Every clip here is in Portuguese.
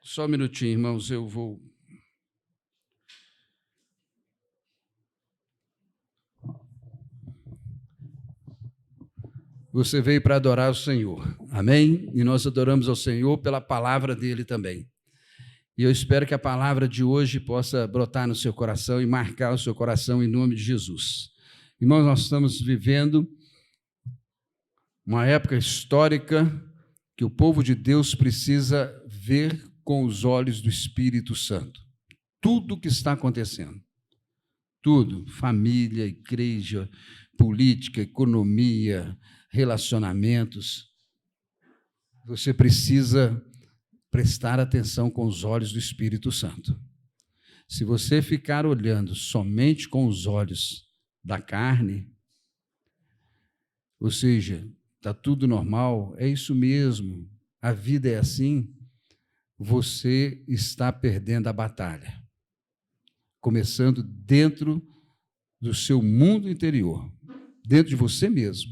Só um minutinho, irmãos, eu vou... Você veio para adorar o Senhor, amém? E nós adoramos ao Senhor pela palavra dele também. E eu espero que a palavra de hoje possa brotar no seu coração e marcar o seu coração em nome de Jesus. Irmãos, nós estamos vivendo uma época histórica que o povo de Deus precisa ver com os olhos do Espírito Santo. Tudo o que está acontecendo. Tudo, família, igreja, política, economia, relacionamentos. Você precisa prestar atenção com os olhos do Espírito Santo. Se você ficar olhando somente com os olhos da carne, ou seja, está tudo normal, é isso mesmo, a vida é assim, você está perdendo a batalha. Começando dentro do seu mundo interior, dentro de você mesmo.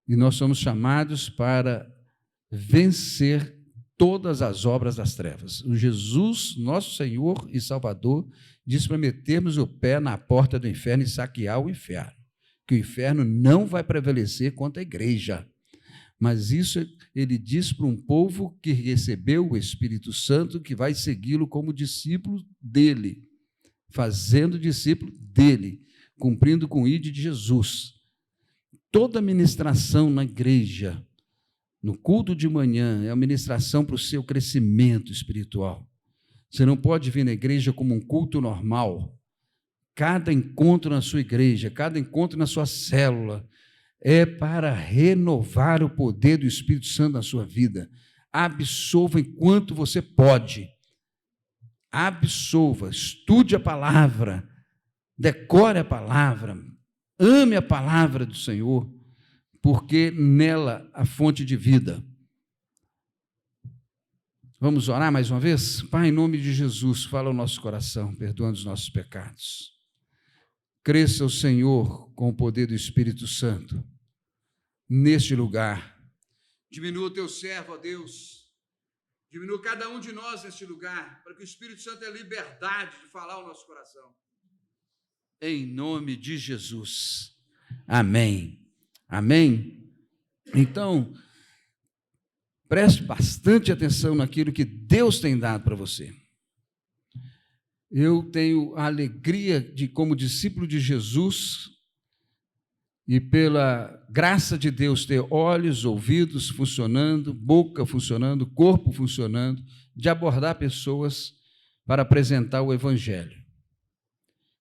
E nós somos chamados para vencer todas as obras das trevas. O Jesus, nosso Senhor e Salvador, diz para metermos o pé na porta do inferno e saquear o inferno, que o inferno não vai prevalecer contra a igreja. Mas isso ele diz para um povo que recebeu o Espírito Santo, que vai segui-lo como discípulo dele, fazendo discípulo dele, cumprindo com o ID de Jesus. Toda ministração na igreja, no culto de manhã, é a ministração para o seu crescimento espiritual. Você não pode vir na igreja como um culto normal. Cada encontro na sua igreja, cada encontro na sua célula, é para renovar o poder do Espírito Santo na sua vida. Absolva enquanto você pode. Absolva, estude a palavra, decore a palavra, ame a palavra do Senhor, porque nela a fonte de vida. Vamos orar mais uma vez? Pai, em nome de Jesus, fala o nosso coração, perdoando os nossos pecados. Cresça o Senhor com o poder do Espírito Santo neste lugar. Diminua o teu servo, ó Deus. Diminua cada um de nós neste lugar, para que o Espírito Santo tenha liberdade de falar ao nosso coração. Em nome de Jesus. Amém. Amém? Então, preste bastante atenção naquilo que Deus tem dado para você. Eu tenho a alegria de, como discípulo de Jesus, e pela graça de Deus, ter olhos, ouvidos funcionando, boca funcionando, corpo funcionando, de abordar pessoas para apresentar o Evangelho.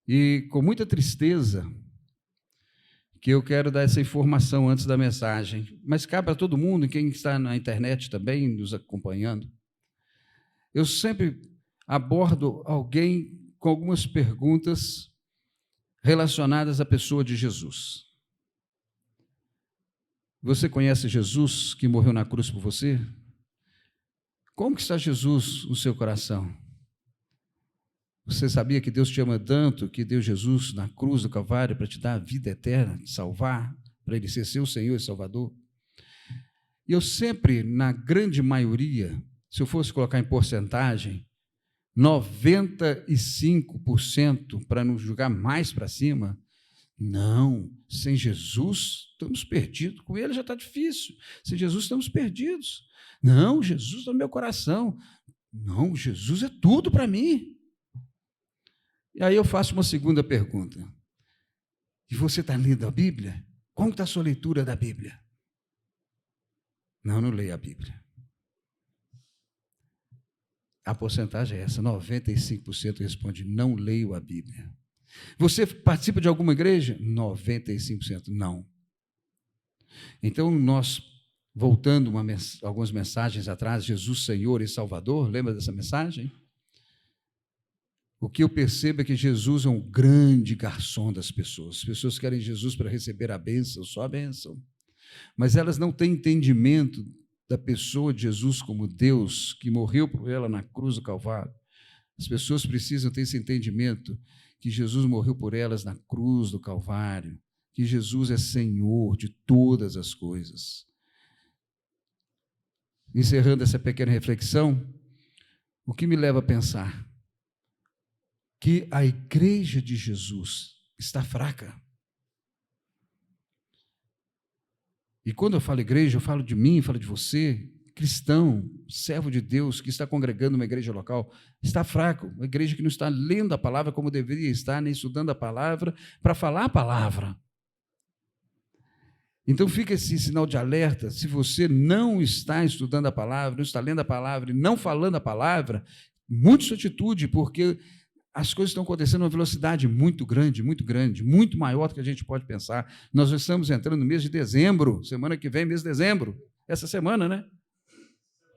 E com muita tristeza, que eu quero dar essa informação antes da mensagem, mas cabe a todo mundo, quem está na internet também, nos acompanhando. Eu sempre abordo alguém com algumas perguntas relacionadas à pessoa de Jesus. Você conhece Jesus que morreu na cruz por você? Como que está Jesus no seu coração? Você sabia que Deus te ama tanto, que deu Jesus na cruz do Calvário para te dar a vida eterna, te salvar, para Ele ser seu Senhor e Salvador? E eu sempre, na grande maioria, se eu fosse colocar em porcentagem, 95%, para não jogar mais para cima, não, sem Jesus estamos perdidos, com Ele já está difícil, sem Jesus estamos perdidos. Não, Jesus está no meu coração. Não, Jesus é tudo para mim. E aí eu faço uma segunda pergunta. E você está lendo a Bíblia? Como está a sua leitura da Bíblia? Não leio a Bíblia. A porcentagem é essa, 95% responde, não leio a Bíblia. Você participa de alguma igreja? 95% não. Então, nós, voltando algumas mensagens atrás, Jesus, Senhor e Salvador, lembra dessa mensagem? O que eu percebo é que Jesus é um grande garçom das pessoas. As pessoas querem Jesus para receber a bênção, só a bênção. Mas elas não têm entendimento da pessoa de Jesus como Deus, que morreu por ela na cruz do Calvário. As pessoas precisam ter esse entendimento, que Jesus morreu por elas na cruz do Calvário, que Jesus é Senhor de todas as coisas. Encerrando essa pequena reflexão, O que me leva a pensar que a igreja de Jesus está fraca. E quando eu falo igreja, eu falo de mim, falo de você, cristão, servo de Deus, que está congregando uma igreja local, está fraco. Uma igreja que não está lendo a palavra como deveria estar, nem estudando a palavra, para falar a palavra. Então fica esse sinal de alerta, se você não está estudando a palavra, não está lendo a palavra e não falando a palavra, mude sua atitude, porque as coisas estão acontecendo a uma velocidade muito grande, muito maior do que a gente pode pensar. Nós estamos entrando no mês de dezembro, semana que vem, mês de dezembro, essa semana, né?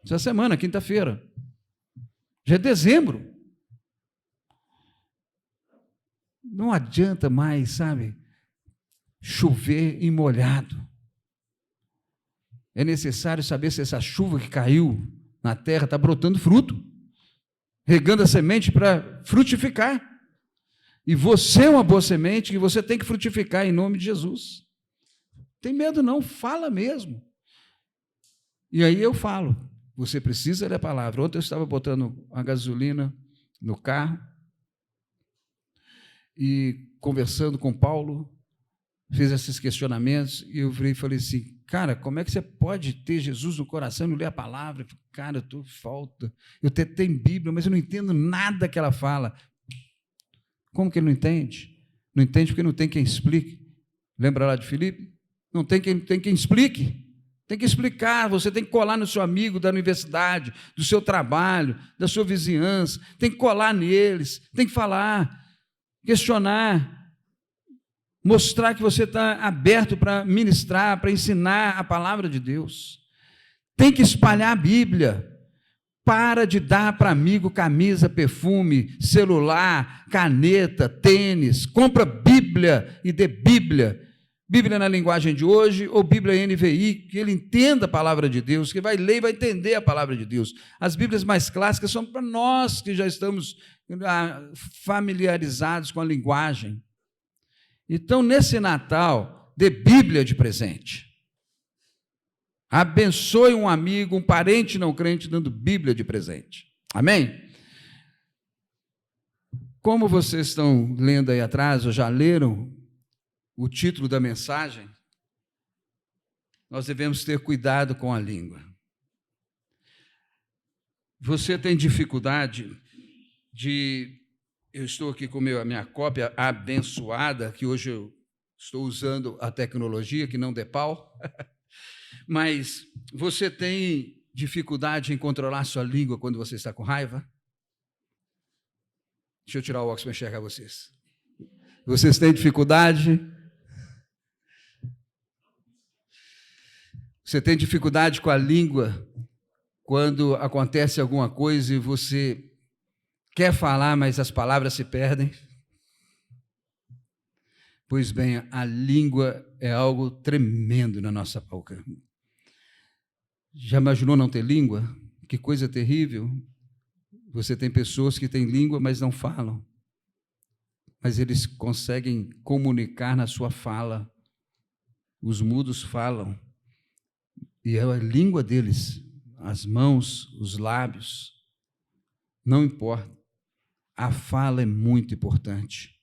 Essa semana, quinta-feira. Já é dezembro. Não adianta mais, sabe, chover em molhado. É necessário saber se essa chuva que caiu na terra está brotando fruto, regando a semente para frutificar. E você é uma boa semente que você tem que frutificar em nome de Jesus. Tem medo não, fala mesmo. E aí eu falo, você precisa ler a palavra. Ontem eu estava botando a gasolina no carro e conversando com Paulo, fez esses questionamentos, e eu falei assim, cara, como é que você pode ter Jesus no coração e não ler a palavra? Eu falei, cara, eu estou falta. Eu até tenho Bíblia, mas eu não entendo nada que ela fala. Como que ele não entende? Não entende porque não tem quem explique. Lembra lá de Filipe? Não tem quem explique. Tem que explicar, você tem que colar no seu amigo da universidade, do seu trabalho, da sua vizinhança, tem que colar neles, tem que falar, questionar, mostrar que você está aberto para ministrar, para ensinar a palavra de Deus. Tem que espalhar a Bíblia. Para de dar para amigo camisa, perfume, celular, caneta, tênis. Compra Bíblia e dê Bíblia. Bíblia na linguagem de hoje ou Bíblia NVI, que ele entenda a palavra de Deus, que vai ler e vai entender a palavra de Deus. As Bíblias mais clássicas são para nós que já estamos familiarizados com a linguagem. Então, nesse Natal, dê Bíblia de presente. Abençoe um amigo, um parente não crente, dando Bíblia de presente. Amém? Como vocês estão lendo aí atrás, ou já leram o título da mensagem, nós devemos ter cuidado com a língua. Você tem dificuldade de... Eu estou aqui com a minha cópia abençoada, que hoje eu estou usando a tecnologia, que não dê pau, mas você tem dificuldade em controlar sua língua quando você está com raiva? Deixa eu tirar o óculos para enxergar vocês. Vocês têm dificuldade? Você tem dificuldade com a língua quando acontece alguma coisa e você quer falar, mas as palavras se perdem? Pois bem, a língua é algo tremendo na nossa boca. Já imaginou não ter língua? Que coisa terrível. Você tem pessoas que têm língua, mas não falam. Mas eles conseguem comunicar na sua fala. Os mudos falam. E é a língua deles, as mãos, os lábios. Não importa. A fala é muito importante.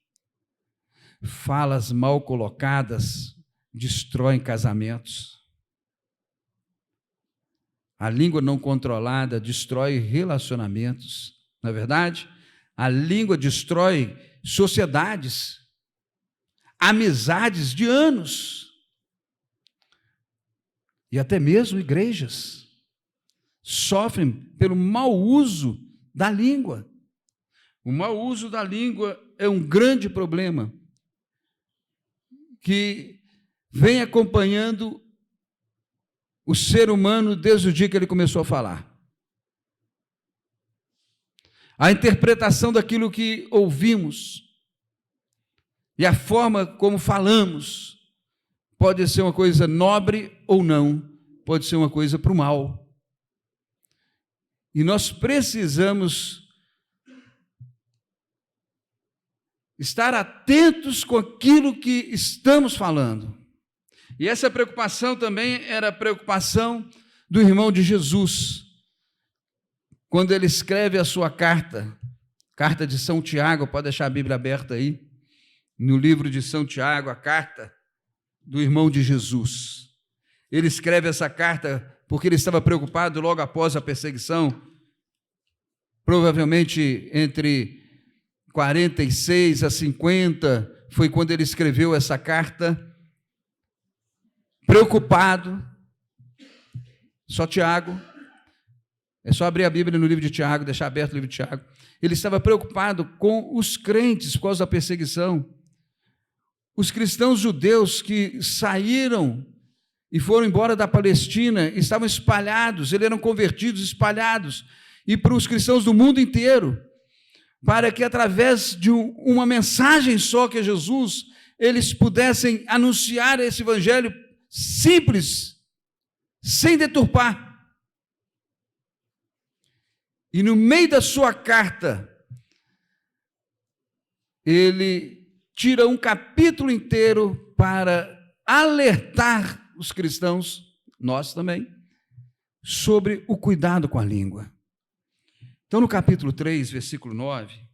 Falas mal colocadas destroem casamentos. A língua não controlada destrói relacionamentos. Não é verdade? A língua destrói sociedades, amizades de anos. E até mesmo igrejas sofrem pelo mau uso da língua. O mau uso da língua é um grande problema que vem acompanhando o ser humano desde o dia que ele começou a falar. A interpretação daquilo que ouvimos e a forma como falamos pode ser uma coisa nobre ou não, pode ser uma coisa para o mal. E nós precisamos estar atentos com aquilo que estamos falando. E essa preocupação também era a preocupação do irmão de Jesus. quando ele escreve a sua carta, carta de São Tiago, pode deixar a Bíblia aberta aí, no livro de São Tiago, a carta do irmão de Jesus. Ele escreve essa carta porque ele estava preocupado logo após a perseguição, provavelmente entre 46 a 50, foi quando ele escreveu essa carta, preocupado. Só Tiago, é só abrir a Bíblia no livro de Tiago, deixar aberto o livro de Tiago. Ele estava preocupado com os crentes por causa da perseguição. Os cristãos judeus que saíram e foram embora da Palestina estavam espalhados, eles eram convertidos, espalhados, e para os cristãos do mundo inteiro, para que através de uma mensagem só que é Jesus, eles pudessem anunciar esse evangelho simples, sem deturpar. E no meio da sua carta, ele tira um capítulo inteiro para alertar os cristãos, nós também, sobre o cuidado com a língua. Então, no capítulo 3, versículo 9,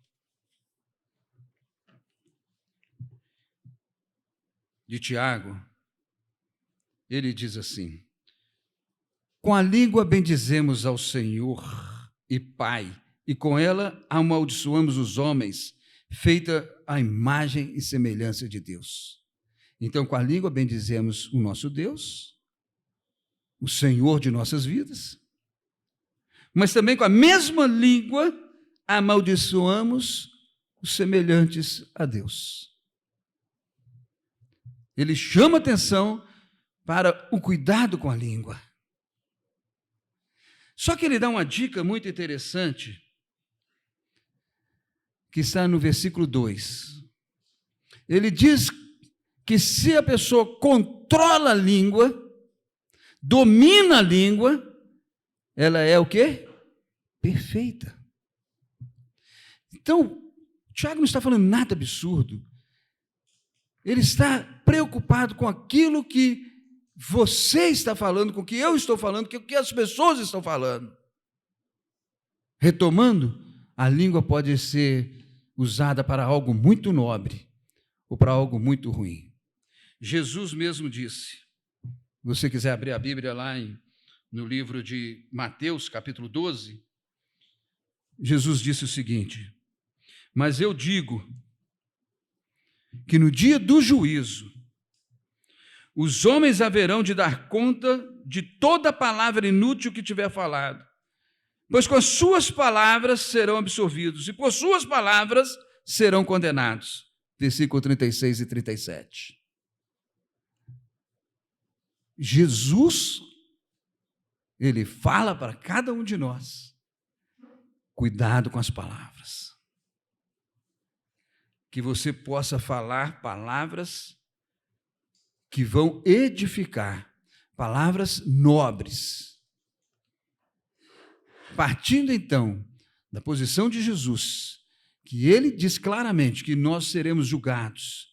de Tiago, ele diz assim: com a língua bendizemos ao Senhor e Pai, e com ela amaldiçoamos os homens, feita a imagem e semelhança de Deus. Então, com a língua bendizemos o nosso Deus, o Senhor de nossas vidas, mas também com a mesma língua amaldiçoamos os semelhantes a Deus. Ele chama atenção para o cuidado com a língua. Só que ele dá uma dica muito interessante, que está no versículo 2. Ele diz que se a pessoa controla a língua, domina a língua, ela é o quê? Perfeita. Então, Tiago não está falando nada absurdo. Ele está preocupado com aquilo que você está falando, com o que eu estou falando, com o que as pessoas estão falando. Retomando, a língua pode ser usada para algo muito nobre ou para algo muito ruim. Jesus mesmo disse, se você quiser abrir a Bíblia lá no livro de Mateus, capítulo 12, Jesus disse o seguinte: mas eu digo que no dia do juízo, os homens haverão de dar conta de toda palavra inútil que tiver falado, pois com as suas palavras serão absorvidos, e por suas palavras serão condenados. Versículo 36 e 37. Jesus, ele fala para cada um de nós, cuidado com as palavras. Que você possa falar palavras que vão edificar, palavras nobres. Partindo então da posição de Jesus, que ele diz claramente que nós seremos julgados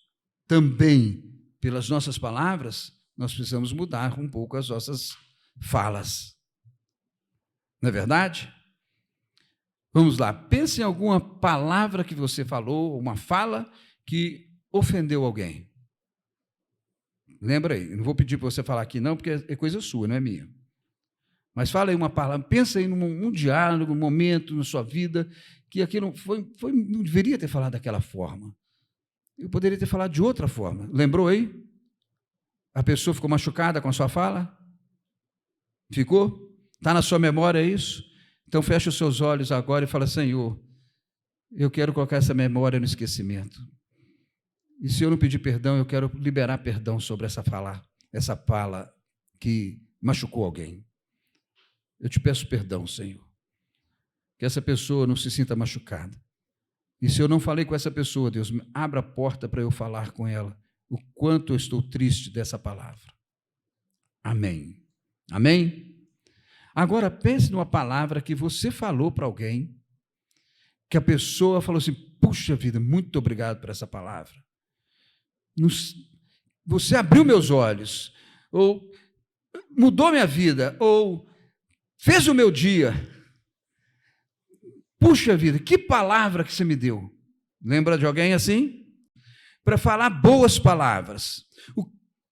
também pelas nossas palavras, nós precisamos mudar um pouco as nossas falas. Não é verdade? Vamos lá, pense em alguma palavra que você falou, uma fala que ofendeu alguém. Lembra aí, eu não vou pedir para você falar aqui não, porque é coisa sua, não é minha. Mas fala aí uma palavra, pensa aí num diálogo, num momento na sua vida, que aquilo não deveria ter falado daquela forma. Eu poderia ter falado de outra forma. Lembrou aí? A pessoa ficou machucada com a sua fala? Ficou? Está na sua memória isso? Então fecha os seus olhos agora e fala: Senhor, eu quero colocar essa memória no esquecimento. E se eu não pedir perdão, eu quero liberar perdão sobre essa fala que machucou alguém. Eu te peço perdão, Senhor, que essa pessoa não se sinta machucada. E se eu não falei com essa pessoa, Deus, abra a porta para eu falar com ela o quanto eu estou triste dessa palavra. Amém. Amém? Agora pense numa palavra que você falou para alguém, que a pessoa falou assim: puxa vida, muito obrigado por essa palavra. Você abriu meus olhos, ou mudou minha vida, ou fez o meu dia. puxa vida, que palavra que você me deu. Lembra de alguém assim? Para falar boas palavras.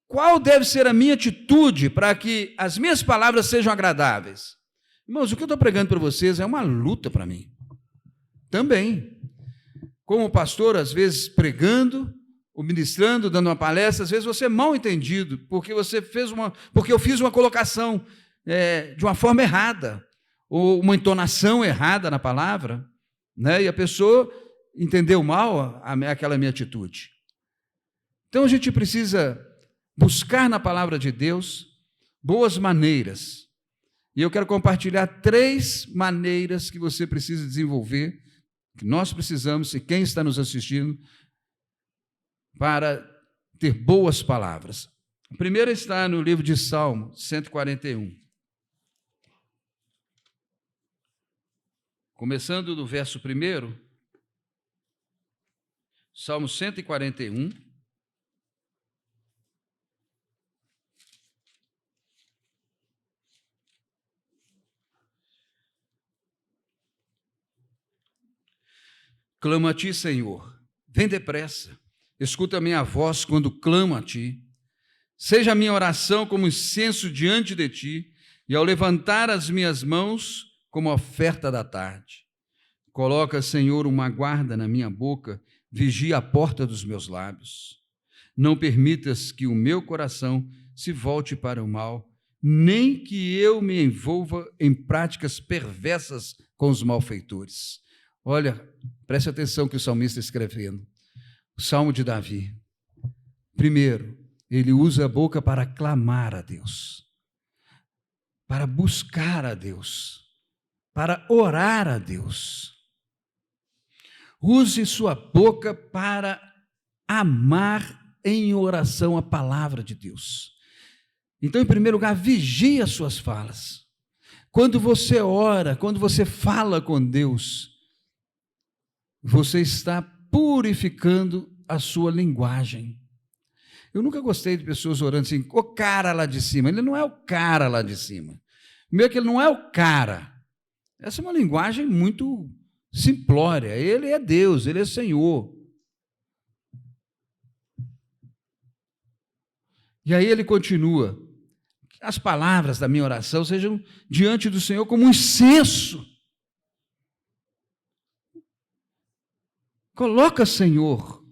Qual deve ser a minha atitude para que as minhas palavras sejam agradáveis? Irmãos, o que eu estou pregando para vocês é uma luta para mim. Também. Como pastor, às vezes pregando, ou ministrando, dando uma palestra, às vezes você é mal entendido, porque eu fiz uma colocação de uma forma errada, ou uma entonação errada na palavra, né? E a pessoa entendeu mal aquela minha atitude. Então a gente precisa buscar na palavra de Deus boas maneiras. E eu quero compartilhar 3 maneiras que você precisa desenvolver, que nós precisamos, e quem está nos assistindo, para ter boas palavras. A primeira está no livro de Salmo 141. Começando do verso 1, Salmo 141. Clamo a ti, Senhor, vem depressa, escuta a minha voz quando clamo a ti. Seja a minha oração como incenso diante de ti, e ao levantar as minhas mãos como oferta da tarde. Coloca, Senhor, uma guarda na minha boca, vigia a porta dos meus lábios. Não permitas que o meu coração se volte para o mal, nem que eu me envolva em práticas perversas com os malfeitores. Olha, preste atenção que o salmista está escrevendo. O Salmo de Davi. Primeiro, ele usa a boca para clamar a Deus, para buscar a Deus, para orar a Deus. Use sua boca para amar em oração a palavra de Deus. Então, em primeiro lugar, vigie as suas falas. Quando você ora, quando você fala com Deus, você está purificando a sua linguagem. Eu nunca gostei de pessoas orando assim, o cara lá de cima. Ele não é o cara lá de cima. Primeiro que ele não é o cara. Essa é uma linguagem muito simplória. Ele é Deus, ele é Senhor. E aí ele continua. As palavras da minha oração sejam diante do Senhor como um incenso. Coloca, Senhor,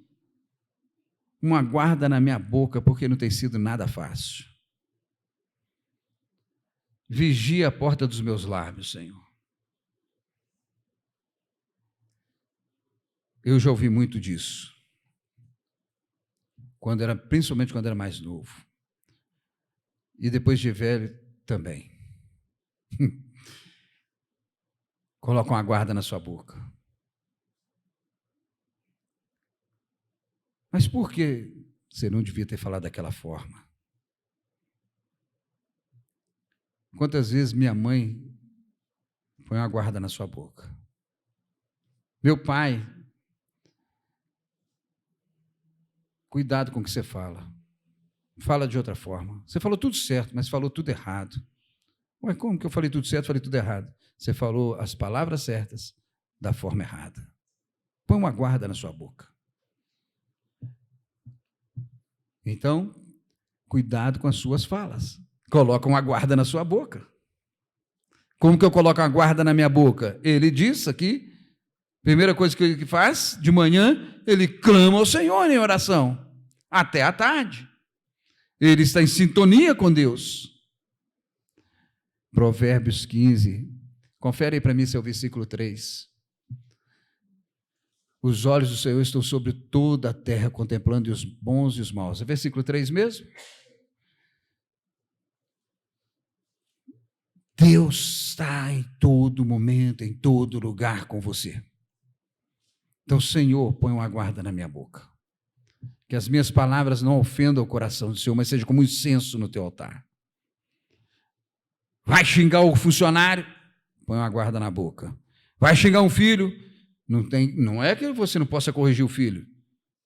uma guarda na minha boca, porque não tem sido nada fácil. Vigia a porta dos meus lábios, Senhor. Eu já ouvi muito disso, principalmente quando era mais novo. E depois de velho também. Coloca uma guarda na sua boca. Mas por que você não devia ter falado daquela forma? Quantas vezes minha mãe põe uma guarda na sua boca? Meu pai, cuidado com o que você fala. Fala de outra forma. Você falou tudo certo, mas falou tudo errado. Ué, como que eu falei tudo certo, falei tudo errado? Você falou as palavras certas da forma errada. Põe uma guarda na sua boca. Então, cuidado com as suas falas. Coloca uma guarda na sua boca. Como que eu coloco uma guarda na minha boca? Ele diz aqui, primeira coisa que ele faz, de manhã, ele clama ao Senhor em oração, até à tarde. Ele está em sintonia com Deus. Provérbios 15. Confere aí para mim seu versículo 3. Os olhos do Senhor estão sobre toda a terra, contemplando os bons e os maus. É versículo 3 mesmo? Deus está em todo momento, em todo lugar com você. Então, Senhor, põe uma guarda na minha boca. Que as minhas palavras não ofendam o coração do Senhor, mas seja como um incenso no teu altar. Vai xingar o funcionário? Põe uma guarda na boca. Vai xingar um filho? Não é que você não possa corrigir o filho.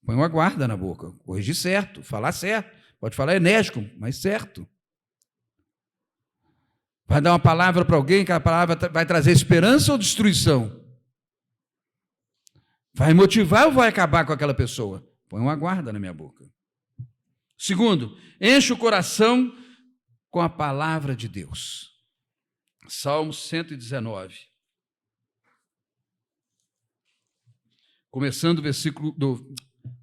Põe uma guarda na boca. Corrigir certo, falar certo. Pode falar enérgico, mas certo. Vai dar uma palavra para alguém, que a palavra vai trazer esperança ou destruição? Vai motivar ou vai acabar com aquela pessoa? Põe uma guarda na minha boca. Segundo, enche o coração com a palavra de Deus. Salmo 119. Começando o versículo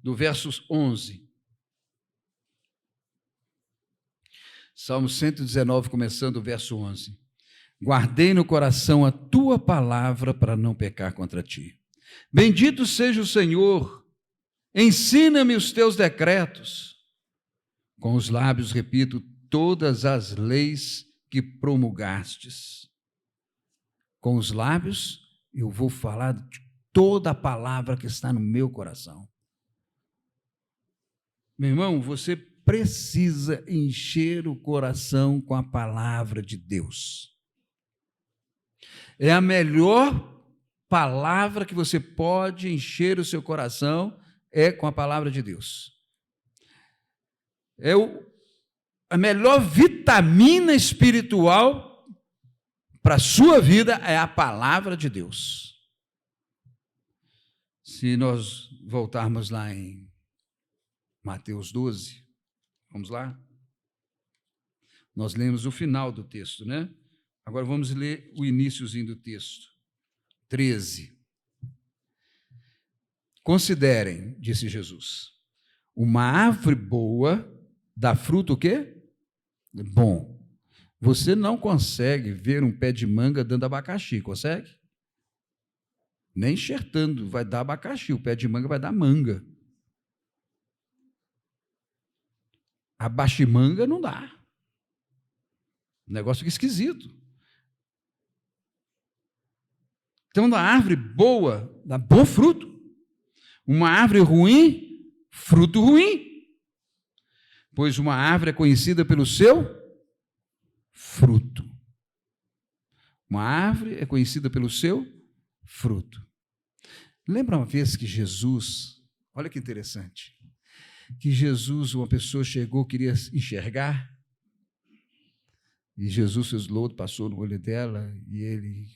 do verso 11. Salmo 119, começando o verso 11. Guardei no coração a tua palavra para não pecar contra ti. Bendito seja o Senhor, ensina-me os teus decretos. Com os lábios repito todas as leis que promulgastes. Com os lábios eu vou falar de toda a palavra que está no meu coração. Meu irmão, você precisa encher o coração com a palavra de Deus. É a melhor palavra que você pode encher o seu coração, é com a palavra de Deus. A melhor vitamina espiritual para a sua vida é a palavra de Deus. Se nós voltarmos lá em Mateus 12, vamos lá? Nós lemos o final do texto, né? Agora vamos ler o iniciozinho do texto. 13. Considerem, disse Jesus, uma árvore boa dá fruto o quê? Bom. Você não consegue ver um pé de manga dando abacaxi, consegue? Nem enxertando vai dar abacaxi, o pé de manga vai dar manga. Abaximanga não dá. O negócio fica esquisito. Então, uma árvore boa dá bom fruto. Uma árvore ruim, fruto ruim. Pois uma árvore é conhecida pelo seu fruto. Uma árvore é conhecida pelo seu fruto. Lembra uma vez que Jesus, olha que interessante, que Jesus, uma pessoa chegou, queria enxergar, e Jesus fez lodo, passou no olho dela, e ele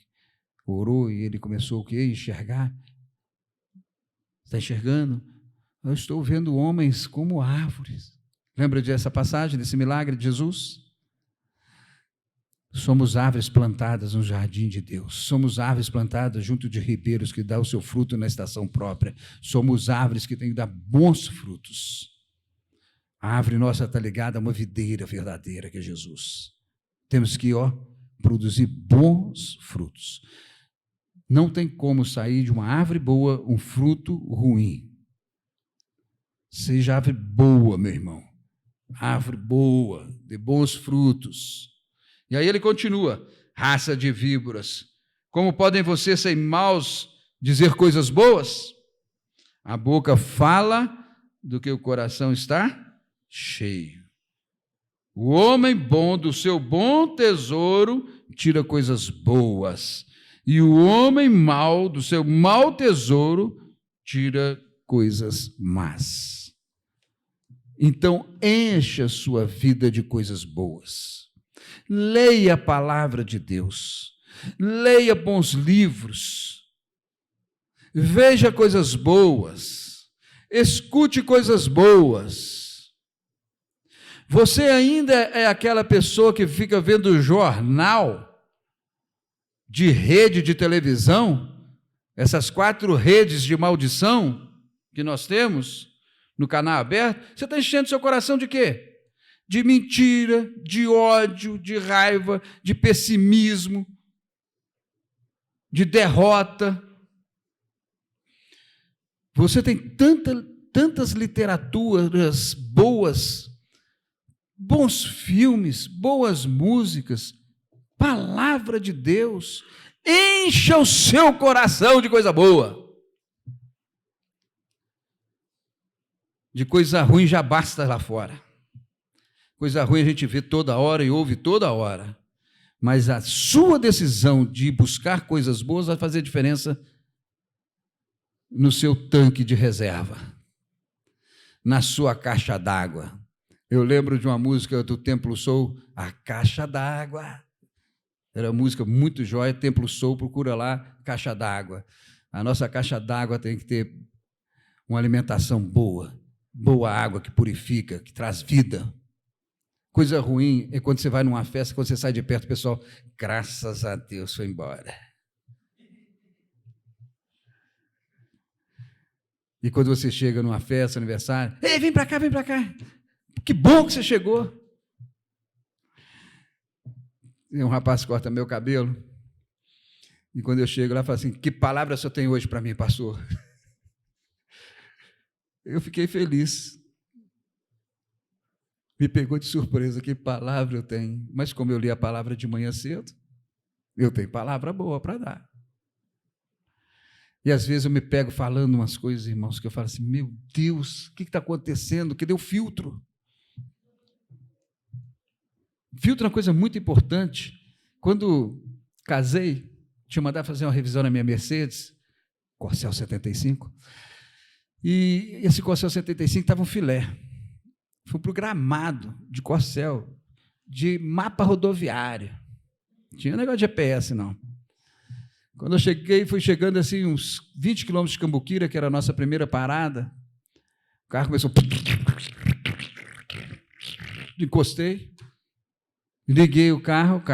orou, e ele começou o quê? Enxergar. Está enxergando? Eu estou vendo homens como árvores. Lembra dessa passagem, desse milagre de Jesus? Somos árvores plantadas no jardim de Deus. Somos árvores plantadas junto de ribeiros que dão o seu fruto na estação própria. Somos árvores que têm que dar bons frutos. A árvore nossa está ligada a uma videira verdadeira, que é Jesus. Temos que, produzir bons frutos. Não tem como sair de uma árvore boa um fruto ruim. Seja árvore boa, meu irmão. Árvore boa, de bons frutos. E aí ele continua, raça de víboras, como podem vocês sem maus dizer coisas boas? A boca fala do que o coração está cheio. O homem bom do seu bom tesouro tira coisas boas, e o homem mau do seu mau tesouro tira coisas más. Então, encha a sua vida de coisas boas. Leia a palavra de Deus. Leia bons livros. Veja coisas boas. Escute coisas boas. Você ainda é aquela pessoa que fica vendo jornal de rede de televisão, essas 4 redes de maldição que nós temos no canal aberto? Você está enchendo seu coração de quê? De mentira, de ódio, de raiva, de pessimismo, de derrota. Você tem tantas literaturas boas, bons filmes, boas músicas, palavra de Deus. Encha o seu coração de coisa boa. De coisa ruim já basta lá fora. Coisa ruim a gente vê toda hora e ouve toda hora. Mas a sua decisão de buscar coisas boas vai fazer diferença no seu tanque de reserva, na sua caixa d'água. Eu lembro de uma música do Templo Soul, A Caixa d'Água. Era uma música muito jóia, Templo Soul, procura lá, Caixa d'Água. A nossa caixa d'água tem que ter uma alimentação boa, boa água que purifica, que traz vida. Coisa ruim é quando você vai numa festa, quando você sai de perto, o pessoal, graças a Deus, foi embora. E quando você chega numa festa, aniversário, ei, vem para cá, vem para cá. Que bom que você chegou. E um rapaz corta meu cabelo, e quando eu chego lá, fala assim, que palavra o senhor tem hoje para mim, pastor? Eu fiquei feliz. Me pegou de surpresa, que palavra eu tenho. Mas como eu li a palavra de manhã cedo, eu tenho palavra boa para dar. E às vezes eu me pego falando umas coisas, irmãos, que eu falo assim, meu Deus, o que está acontecendo? Cadê o filtro? Filtro é uma coisa muito importante. Quando casei, tinha mandado fazer uma revisão na minha Mercedes, Corcel 75, e esse Corcel 75 estava um filé. Fui para o Gramado de Corcel, de mapa rodoviário. Não tinha negócio de GPS, não. Quando eu cheguei, fui chegando assim, uns 20 quilômetros de Cambuquira, que era a nossa primeira parada, o carro começou... Encostei, liguei o carro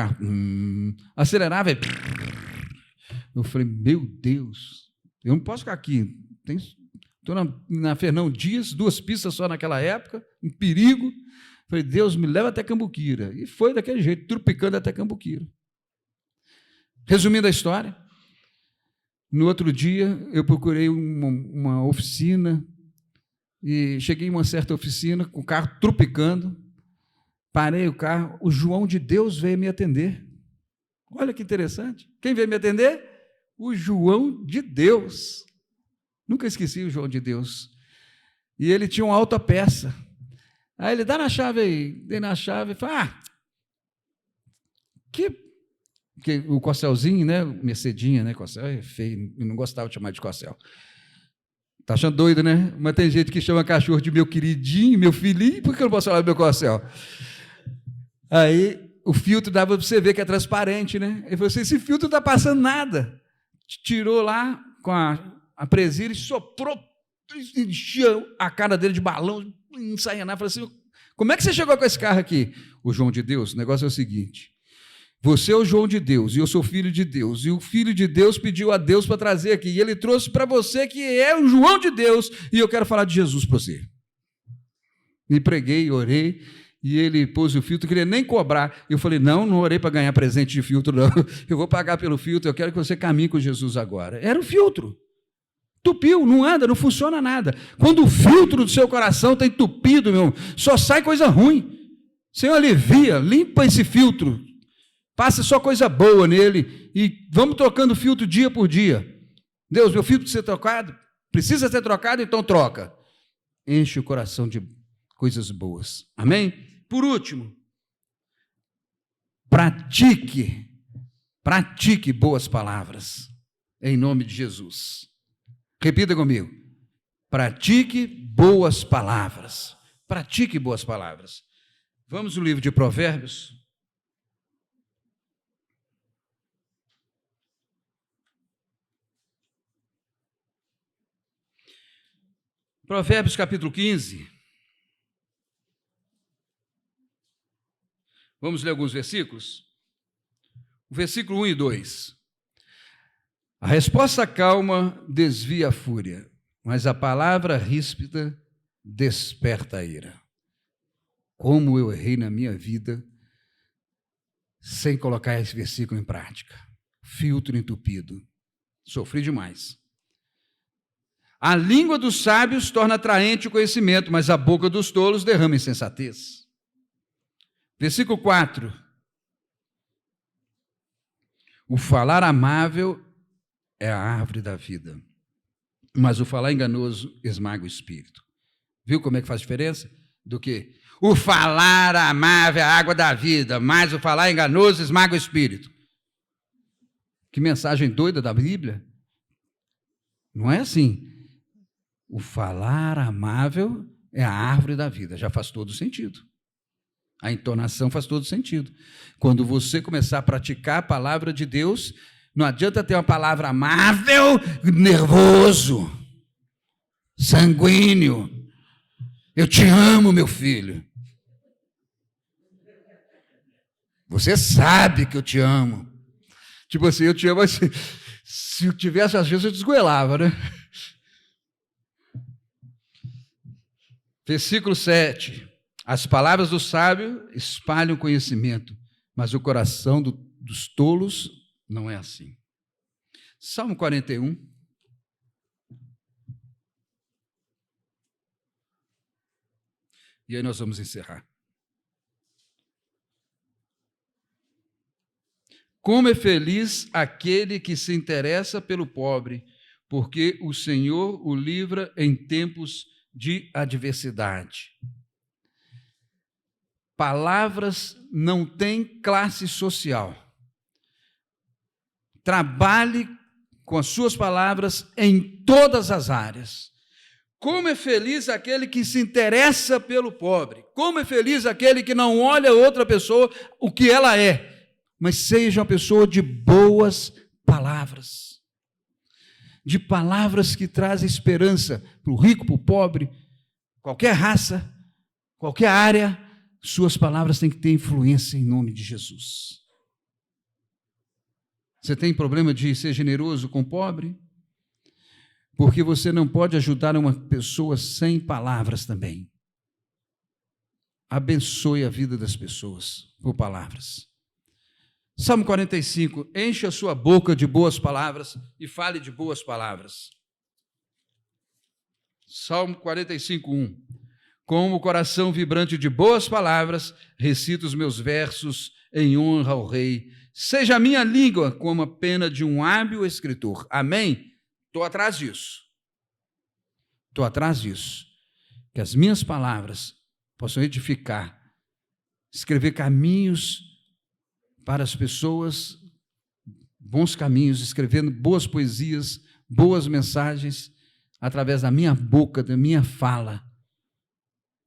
acelerava e... Eu falei, meu Deus, eu não posso ficar aqui. Estou na Fernão Dias, 2 pistas só naquela época, um perigo. Falei, Deus, me leva até Cambuquira. E foi daquele jeito, trupicando até Cambuquira. Resumindo a história, no outro dia eu procurei uma oficina e cheguei em uma certa oficina com o carro trupicando, parei o carro, o João de Deus veio me atender. Olha que interessante. Quem veio me atender? O João de Deus. Nunca esqueci o João de Deus. E ele tinha uma autopeça. Aí ele, dá na chave aí. Dei na chave e falei, que o Corcelzinho, né? Mercedinha, né? Corcel é feio, eu não gostava de chamar de Corcel. Tá achando doido, né? Mas tem gente que chama cachorro de meu queridinho, meu filhinho, por que eu não posso falar do meu Corcel? Aí o filtro dava para você ver que é transparente, né? Ele falou assim, esse filtro não está passando nada. Tirou lá com a presilha e soprou, encheu a cara dele de balão, não saía nada. Falei assim, como é que você chegou com esse carro aqui? O João de Deus, o negócio é o seguinte, você é o João de Deus, e eu sou filho de Deus, e o filho de Deus pediu a Deus para trazer aqui, e ele trouxe para você que é o João de Deus, e eu quero falar de Jesus para você. E preguei, orei, e ele pôs o filtro, queria nem cobrar. Eu falei, não orei para ganhar presente de filtro, não. Eu vou pagar pelo filtro, eu quero que você caminhe com Jesus agora. Era o filtro. Tupiu, não anda, não funciona nada. Quando o filtro do seu coração está entupido, meu irmão, só sai coisa ruim. Senhor, alivia, limpa esse filtro. Passa só coisa boa nele e vamos trocando o filtro dia por dia. Deus, meu filtro precisa ser trocado, então troca. Enche o coração de coisas boas. Amém? Por último, pratique boas palavras, em nome de Jesus. Repita comigo, pratique boas palavras, pratique boas palavras. Vamos no livro de Provérbios. Provérbios capítulo 15. Vamos ler alguns versículos? O versículo 1 e 2. A resposta calma desvia a fúria, mas a palavra ríspida desperta a ira. Como eu errei na minha vida sem colocar esse versículo em prática. Filtro entupido. Sofri demais. A língua dos sábios torna atraente o conhecimento, mas a boca dos tolos derrama insensatez. Versículo 4. O falar amável é a árvore da vida, mas o falar enganoso esmaga o espírito. Viu como é que faz diferença? Do que o falar amável é a água da vida, mas o falar enganoso esmaga o espírito. Que mensagem doida da Bíblia. Não é assim. O falar amável é a árvore da vida. Já faz todo sentido. A entonação faz todo sentido. Quando você começar a praticar a palavra de Deus, Não adianta ter uma palavra amável, nervoso, sanguíneo. Eu te amo, meu filho. Você sabe que eu te amo. Tipo assim, eu te amo, mas se eu tivesse, às vezes eu desgoelava, né? Versículo 7. As palavras do sábio espalham conhecimento, mas o coração dos tolos não é assim. Salmo 41. E aí nós vamos encerrar. Como é feliz aquele que se interessa pelo pobre, porque o Senhor o livra em tempos de adversidade. Palavras não têm classe social. Trabalhe com as suas palavras em todas as áreas. Como é feliz aquele que se interessa pelo pobre. Como é feliz aquele que não olha outra pessoa o que ela é, mas seja uma pessoa de boas palavras. De palavras que trazem esperança para o rico, para o pobre, qualquer raça, qualquer área, suas palavras têm que ter influência em nome de Jesus. Você tem problema de ser generoso com o pobre? Porque você não pode ajudar uma pessoa sem palavras também. Abençoe a vida das pessoas por palavras. Salmo 45, enche a sua boca de boas palavras e fale de boas palavras. Salmo 45, 1. Com o coração vibrante de boas palavras, recito os meus versos em honra ao rei. Seja a minha língua como a pena de um hábil escritor. Amém? Estou atrás disso. Estou atrás disso. Que as minhas palavras possam edificar, escrever caminhos para as pessoas, bons caminhos, escrevendo boas poesias, boas mensagens, através da minha boca, da minha fala,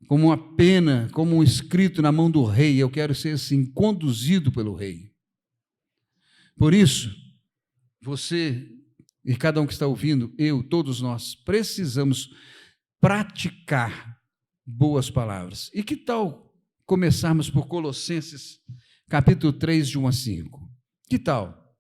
como uma pena, como um escrito na mão do rei. Eu quero ser assim, conduzido pelo rei. Por isso, você e cada um que está ouvindo, eu, todos nós, precisamos praticar boas palavras. E que tal começarmos por Colossenses, capítulo 3, de 1 a 5? Que tal?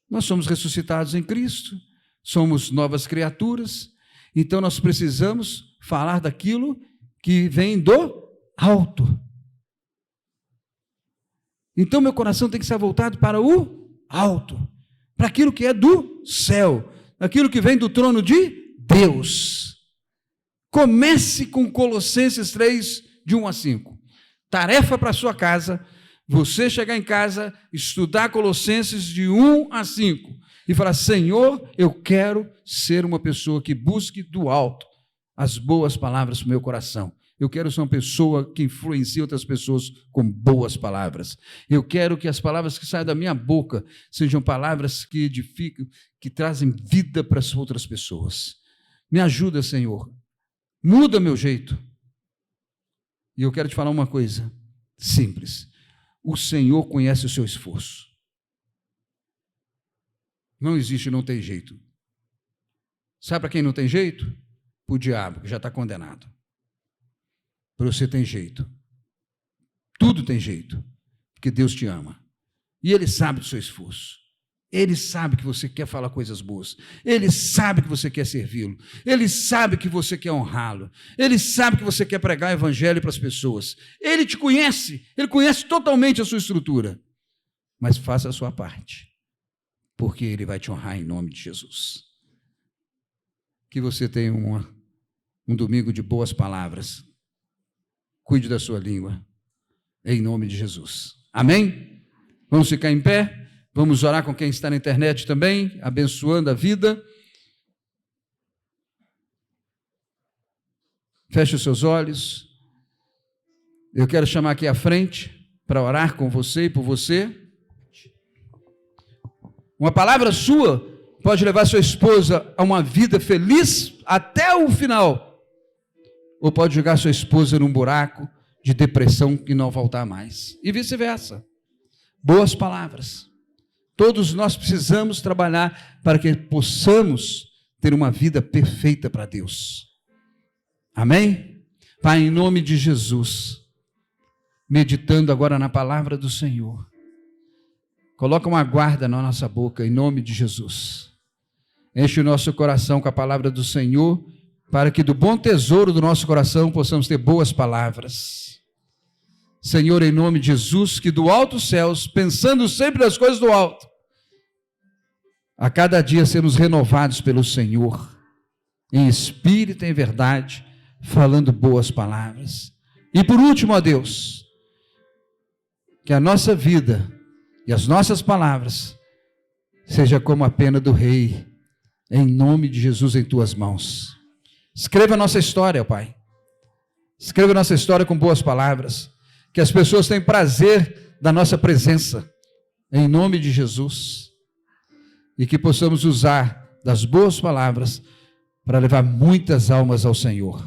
Nós somos ressuscitados em Cristo, somos novas criaturas, então nós precisamos falar daquilo que vem do alto. Então meu coração tem que ser voltado para o alto, para aquilo que é do céu, aquilo que vem do trono de Deus. Comece com Colossenses 3, de 1 a 5. Tarefa para a sua casa, você chegar em casa, estudar Colossenses de 1 a 5 e falar: Senhor, eu quero ser uma pessoa que busque do alto as boas palavras para o meu coração. Eu quero ser uma pessoa que influencie outras pessoas com boas palavras. Eu quero que as palavras que saem da minha boca sejam palavras que edificam, que trazem vida para as outras pessoas. Me ajuda, Senhor. Muda meu jeito. E eu quero te falar uma coisa simples. O Senhor conhece o seu esforço. Não existe, não tem jeito. Sabe para quem não tem jeito? Para o diabo, que já está condenado. Para você tem jeito. Tudo tem jeito, porque Deus te ama. E Ele sabe do seu esforço. Ele sabe que você quer falar coisas boas. Ele sabe que você quer servi-lo. Ele sabe que você quer honrá-lo. Ele sabe que você quer pregar o evangelho para as pessoas. Ele te conhece. Ele conhece totalmente a sua estrutura. Mas faça a sua parte, porque Ele vai te honrar em nome de Jesus. Que você tenha um domingo de boas palavras. Cuide da sua língua, em nome de Jesus. Amém? Vamos ficar em pé? Vamos orar com quem está na internet também, abençoando a vida. Feche os seus olhos. Eu quero chamar aqui à frente para orar com você e por você. Uma palavra sua pode levar sua esposa a uma vida feliz até o final, ou pode jogar sua esposa num buraco de depressão e não voltar mais. E vice-versa. Boas palavras. Todos nós precisamos trabalhar para que possamos ter uma vida perfeita para Deus. Amém? Pai, em nome de Jesus, meditando agora na palavra do Senhor, coloca uma guarda na nossa boca, em nome de Jesus. Enche o nosso coração com a palavra do Senhor, para que do bom tesouro do nosso coração possamos ter boas palavras. Senhor, em nome de Jesus, que do alto dos céus, pensando sempre nas coisas do alto, a cada dia sermos renovados pelo Senhor, em espírito e em verdade, falando boas palavras. E por último, ó Deus, que a nossa vida e as nossas palavras seja como a pena do rei, em nome de Jesus, em tuas mãos. Escreva a nossa história, ó Pai. Escreva a nossa história com boas palavras, que as pessoas tenham prazer da nossa presença, em nome de Jesus, e que possamos usar das boas palavras para levar muitas almas ao Senhor.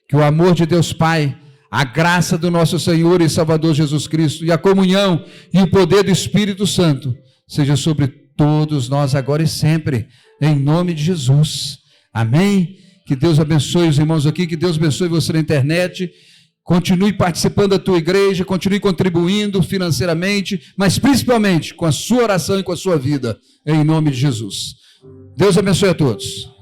Que o amor de Deus Pai, a graça do nosso Senhor e Salvador Jesus Cristo, e a comunhão e o poder do Espírito Santo, seja sobre todos nós agora e sempre, em nome de Jesus. Amém? Que Deus abençoe os irmãos aqui, que Deus abençoe você na internet. Continue participando da tua igreja, continue contribuindo financeiramente, mas principalmente com a sua oração e com a sua vida, em nome de Jesus. Deus abençoe a todos.